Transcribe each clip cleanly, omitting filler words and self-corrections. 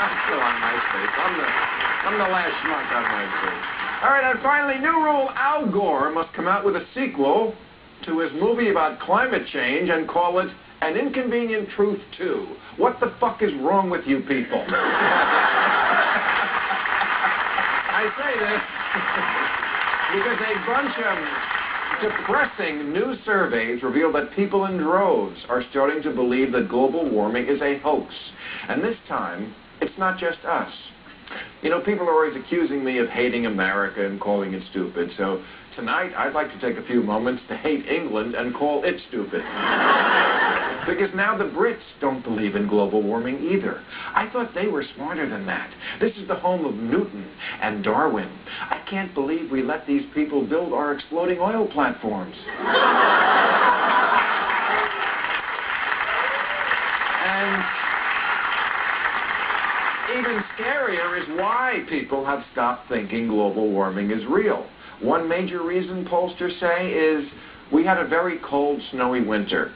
I'm still on MySpace. I'm the last schmuck on MySpace. All right, and finally, new rule: Al Gore must come out with a sequel to his movie about climate change and call it An Inconvenient Truth 2. What the fuck is wrong with you people? I say this because a bunch of depressing new surveys reveal that people in droves are starting to believe that global warming is a hoax. And this time, it's not just us. You know, people are always accusing me of hating America and calling it stupid. So tonight, I'd like to take a few moments to hate England and call it stupid. Because now the Brits don't believe in global warming either. I thought they were smarter than that. This is the home of Newton and Darwin. I can't believe we let these people build our exploding oil platforms. And even scarier is why people have stopped thinking global warming is real. One major reason, pollsters say, is we had a very cold, snowy winter.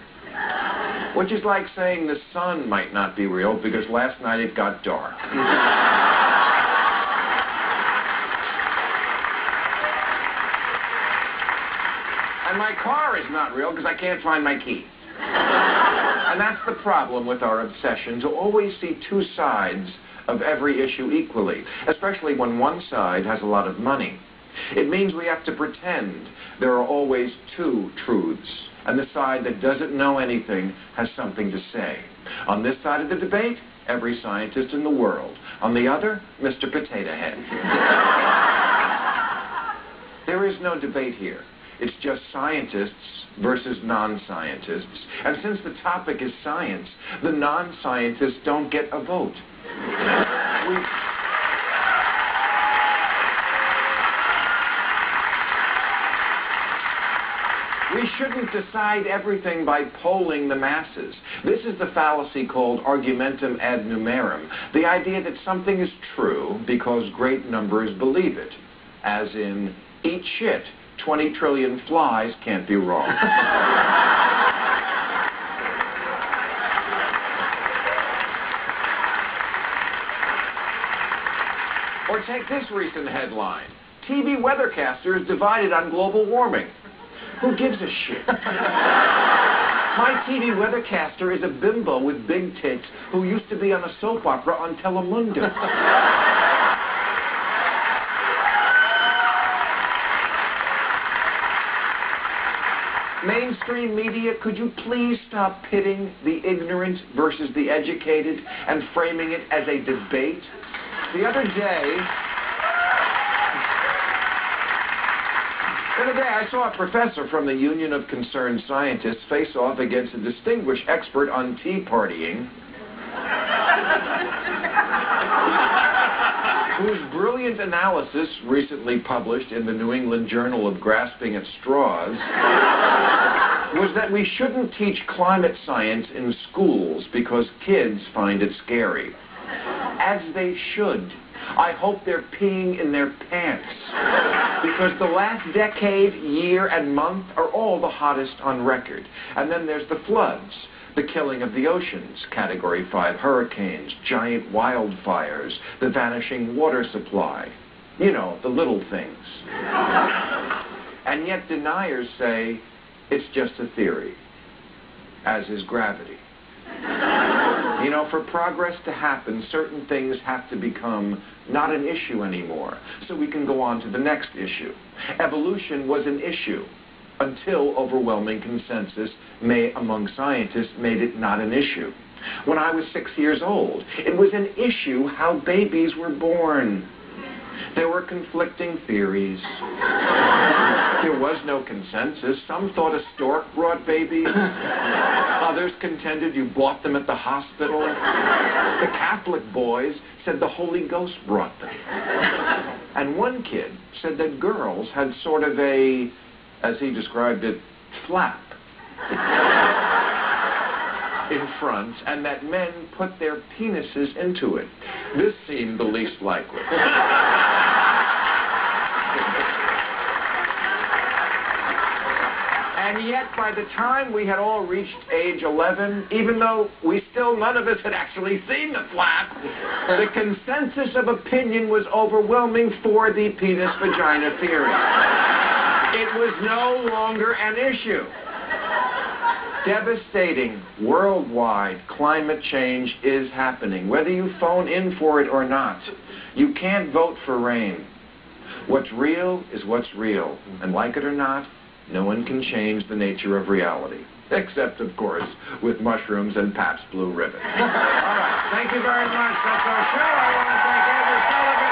Which is like saying the sun might not be real because last night it got dark. And my car is not real because I can't find my key. And that's the problem with our obsession, to always see two sides of every issue equally, especially when one side has a lot of money. It means we have to pretend there are always two truths, and the side that doesn't know anything has something to say. On this side of the debate, every scientist in the world. On the other, Mr. Potato Head. There is no debate here. It's just scientists versus non-scientists. And since the topic is science, the non-scientists don't get a vote. We shouldn't decide everything by polling the masses. This is the fallacy called argumentum ad numerum, the idea that something is true because great numbers believe it. As in, eat shit, 20 trillion flies can't be wrong. Or take this recent headline: TV weathercaster is divided on global warming. Who gives a shit? My TV weathercaster is a bimbo with big tits who used to be on a soap opera on Telemundo. Mainstream media, could you please stop pitting the ignorant versus the educated and framing it as a debate? The other day, I saw a professor from the Union of Concerned Scientists face off against a distinguished expert on tea partying, whose brilliant analysis, recently published in the New England Journal of Grasping at Straws, was that we shouldn't teach climate science in schools because kids find it scary. As they should. I hope they're peeing in their pants. Because the last decade, year, and month are all the hottest on record. And then there's the floods, the killing of the oceans, Category 5 hurricanes, giant wildfires, the vanishing water supply. You know, the little things. And yet deniers say it's just a theory, as is gravity. You know, for progress to happen, certain things have to become not an issue anymore, so we can go on to the next issue. Evolution was an issue until overwhelming consensus among scientists made it not an issue. When I was 6 years old, it was an issue how babies were born. There were conflicting theories. There was no consensus. Some thought a stork brought babies. Others contended you bought them at the hospital. The Catholic boys said the Holy Ghost brought them. And one kid said that girls had sort of a, as he described it, flap in front, and that men put their penises into it. This seemed the least likely. And yet, by the time we had all reached age 11, even though none of us had actually seen the flap, the consensus of opinion was overwhelming for the penis-vagina theory. It was no longer an issue. Devastating, worldwide climate change is happening, whether you phone in for it or not. You can't vote for rain. What's real is what's real, and like it or not, no one can change the nature of reality. Except, of course, with mushrooms and Pabst Blue Ribbon. All right, thank you very much. That's our show. I want to thank Andrew Sullivan.